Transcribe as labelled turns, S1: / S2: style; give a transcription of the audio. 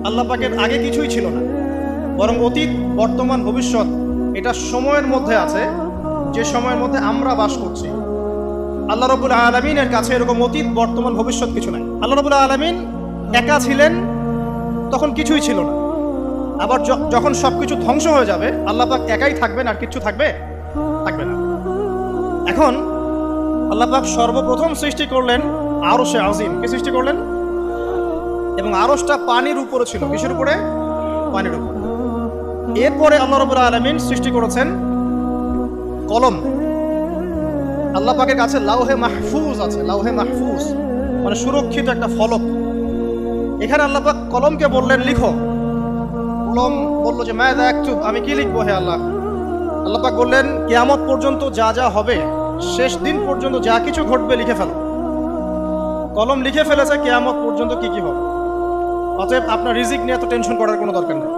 S1: আল্লাহ পাকের আগে কিছুই ছিল না, বরং অতীত, বর্তমান, ভবিষ্যৎ এটা সময়ের মধ্যে আছে, যে সময়ের মধ্যে আমরা বাস করছি। আল্লাহ রাব্বুল আলামিনের কাছে এরকম অতীত, বর্তমান, ভবিষ্যৎ কিছু নাই। আল্লাহ রাব্বুল আলামিন একা ছিলেন, তখন কিছুই ছিল না। আবার যখন সবকিছু ধ্বংস হয়ে যাবে, আল্লাহ পাক একাই থাকবেন, আর কিছু থাকবে না। এখন আল্লাহ পাক সর্বপ্রথম সৃষ্টি করলেন আরশে আজিম। কি সৃষ্টি করলেন? এবং আরশটা পানির উপরে ছিল। কিসের উপরে? পানির উপরে। এরপরে আল্লাহ রাব্বুল আলামিন সৃষ্টি করেছেন কলম। আল্লাহ পাকের কাছে লাউহে মাহফুজ আছে। লাউহে মাহফুজ মানে সুরক্ষিত একটা ফলক। এখানে আল্লাহ পাক কলমকে বললেন লিখো। কলম বললো যে মাযা আকতুব, আমি কি লিখবো হে আল্লাহ? আল্লাহ পাক বললেন কিয়ামত পর্যন্ত যা যা হবে, শেষ দিন পর্যন্ত যা কিছু ঘটবে লিখে ফেলো। কলম লিখে ফেলেছে কিয়ামত পর্যন্ত কি কি হবে। অতএব আপনার রিজিক নিয়ে এত টেনশন করার কোনো দরকার নেই।